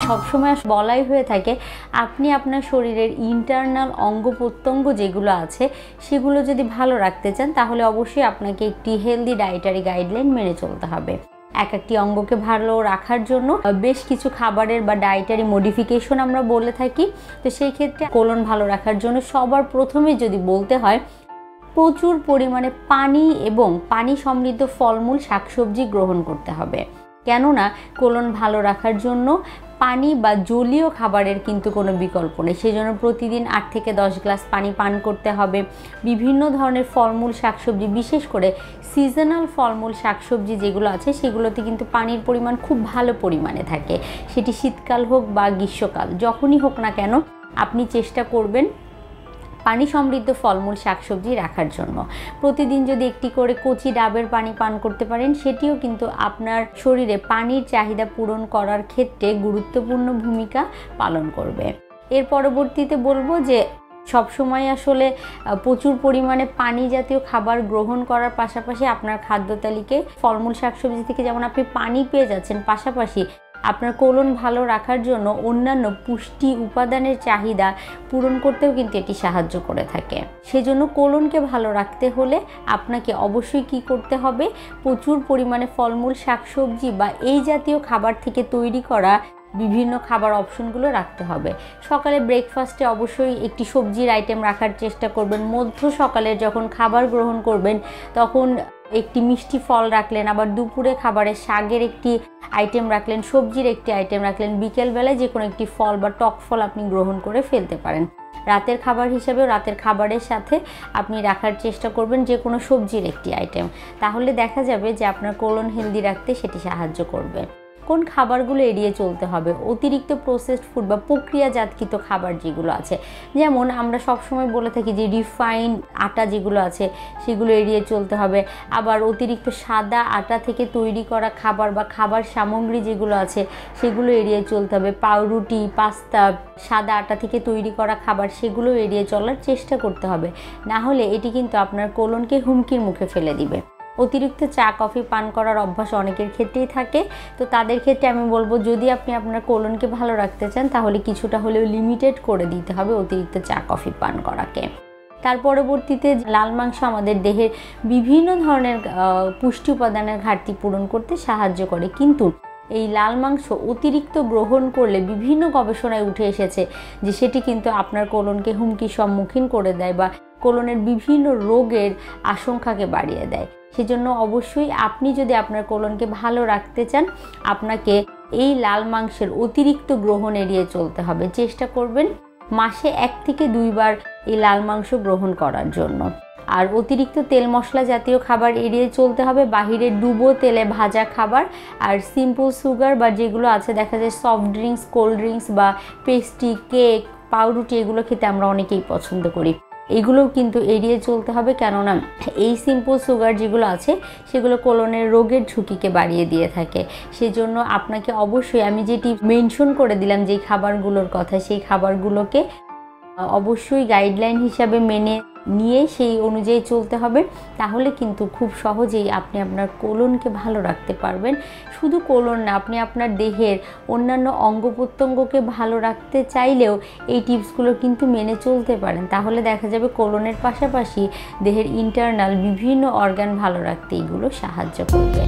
সবসময় বলাই হয়ে থাকে আপনি আপনার শরীরের ইন্টারনাল অঙ্গ প্রত্যঙ্গ যেগুলো আছে সেগুলো যদি ভালো রাখতে চান তাহলে অবশ্যই আপনাকে একটি হেলদি ডায়েটারি গাইডলাইন মেনে চলতে হবে। এক একটি অঙ্গকে ভালো রাখার জন্য বেশ কিছু খাবারের বা ডায়েটারি মডিফিকেশন আমরা বলে থাকি। তো সেই ক্ষেত্রে কোলন ভালো রাখার জন্য সবার প্রথমে যদি বলতে হয় প্রচুর পরিমাণে পানি এবং পানি সমৃদ্ধ ফলমূল শাকসবজি গ্রহণ করতে হবে। কেননা কোলন ভালো রাখার জন্য পানি বা জলীয় খাবারের কিন্তু কোনো বিকল্প নেই। সেজন্য প্রতিদিন 8 থেকে 10 গ্লাস পানি পান করতে হবে। বিভিন্ন ধরনের ফলমূল শাকসবজি, বিশেষ করে সিজনাল ফলমূল শাকসবজি যেগুলো আছে সেগুলোতে কিন্তু পানির পরিমাণ খুব ভালো পরিমাণে থাকে। সেটি শীতকাল হোক বা গ্রীষ্মকাল, যখনই হোক না কেন আপনি চেষ্টা করবেন পানি সমৃদ্ধ ফলমূল শাকসবজি রাখার জন্য। প্রতিদিন যদি একটি করে কচি ডাবের পানি পান করতে পারেন সেটিও কিন্তু আপনার শরীরে পানির চাহিদা পূরণ করার ক্ষেত্রে গুরুত্বপূর্ণ ভূমিকা পালন করবে। এর পরবর্তীতে বলবো যে সবসময় আসলে প্রচুর পরিমাণে পানি জাতীয় খাবার গ্রহণ করার পাশাপাশি আপনার খাদ্য তালিকায় ফলমূল শাকসবজি থেকে যেমন আপনি পানি পেয়ে যাচ্ছেন, পাশাপাশি আপনার কোলন ভালো রাখার জন্য অন্যান্য পুষ্টি উপাদানের চাহিদা পূরণ করতেও কিন্তু এটি সাহায্য করে থাকে। সেজন্য কোলনকে ভালো রাখতে হলে আপনাকে অবশ্যই কি করতে হবে, প্রচুর পরিমাণে ফলমূল শাকসবজি বা এই জাতীয় খাবার থেকে তৈরি করা বিভিন্ন খাবার অপশনগুলো রাখতে হবে। সকালে ব্রেকফাস্টে অবশ্যই একটি সবজির আইটেম রাখার চেষ্টা করবেন। মধ্য সকালে যখন খাবার গ্রহণ করবেন তখন একটি মিষ্টি ফল রাখলেন, আবার দুপুরে খাবারে শাকের একটি আইটেম রাখলেন, সবজির একটি আইটেম রাখলেন, বিকেলবেলায় যে কোনো একটি ফল বা টক ফল আপনি গ্রহণ করে ফেলতে পারেন। রাতের খাবার হিসেবেও রাতের খাবারের সাথে আপনি রাখার চেষ্টা করবেন যে কোনো সবজির একটি আইটেম। তাহলে দেখা যাবে যে আপনার কোলন হেলদি রাখতে সেটি সাহায্য করবে। কোন খাবারগুলো এড়িয়ে চলতে হবে, অতিরিক্ত প্রসেসড ফুড বা প্রক্রিয়াজাতকৃত খাবার যেগুলো আছে, যেমন আমরা সবসময় বলে থাকি যে রিফাইন্ড আটা যেগুলো আছে সেগুলো এড়িয়ে চলতে হবে। আবার অতিরিক্ত সাদা আটা থেকে তৈরি করা খাবার বা খাবার সামগ্রী যেগুলো আছে সেগুলো এড়িয়ে চলতে হবে। পাউরুটি, পাস্তা, সাদা আটা থেকে তৈরি করা খাবার সেগুলো এড়িয়ে চলার চেষ্টা করতে হবে। না হলে এটি কিন্তু আপনার কোলনকে হুমকির মুখে ফেলে দিবে। অতিরিক্ত চা কফি পান করার অভ্যাস অনেকের ক্ষেত্রেই থাকে। তো তাদের ক্ষেত্রে আমি বলবো যদি আপনি আপনার কোলনকে ভালো রাখতে চান তাহলে কিছুটা হলেও লিমিটেড করে দিতে হবে অতিরিক্ত চা কফি পান করাকে। তার পরবর্তীতে লাল মাংস আমাদের দেহের বিভিন্ন ধরনের পুষ্টি উপাদানের ঘাটতি পূরণ করতে সাহায্য করে, কিন্তু এই লাল মাংস অতিরিক্ত গ্রহণ করলে বিভিন্ন গবেষণায় উঠে এসেছে যে সেটি কিন্তু আপনার কোলনকে হুমকির সম্মুখীন করে দেয় বা কোলনের বিভিন্ন রোগের আশঙ্কাকে বাড়িয়ে দেয়। সেজন্য অবশ্যই আপনি যদি আপনার কোলনকে ভালো রাখতে চান আপনাকে এই লাল মাংসের অতিরিক্ত গ্রহণ এড়িয়ে চলতে হবে। চেষ্টা করবেন মাসে 1 থেকে 2 বার এই লাল মাংস গ্রহণ করার জন্য। আর অতিরিক্ত তেল মশলা জাতীয় খাবার এড়িয়ে চলতে হবে, বাহিরে ডুবো তেলে ভাজা খাবার আর সিম্পল সুগার বা যেগুলো আছে দেখা যায় সফট ড্রিঙ্কস, কোল্ড ড্রিঙ্কস বা পেস্ট্রি, কেক, পাউরুটি এগুলো খেতে আমরা অনেকেই পছন্দ করি, এগুলোও কিন্তু এড়িয়ে চলতে হবে। কেননা এই সিম্পল সুগার যেগুলো আছে সেগুলো কোলনের রোগের ঝুঁকিকে বাড়িয়ে দিয়ে থাকে। সেজন্য আপনাকে অবশ্যই আমি যেটি মেনশন করে দিলাম যেই খাবারগুলোর কথা সেই খাবারগুলোকে অবশ্যই গাইডলাইন হিসাবে মেনে নিয়ে সেই অনুযায়ী চলতে হবে। তাহলে কিন্তু খুব সহজেই আপনি আপনার কোলনকে ভালো রাখতে পারবেন। শুধু কোলন না, আপনি আপনার দেহের অন্যান্য অঙ্গ প্রত্যঙ্গকে ভালো রাখতে চাইলেও এই টিপসগুলো কিন্তু মেনে চলতে পারেন। তাহলে দেখা যাবে কোলনের পাশাপাশি দেহের ইন্টারনাল বিভিন্ন অর্গান ভালো রাখতে এগুলো সাহায্য করবে।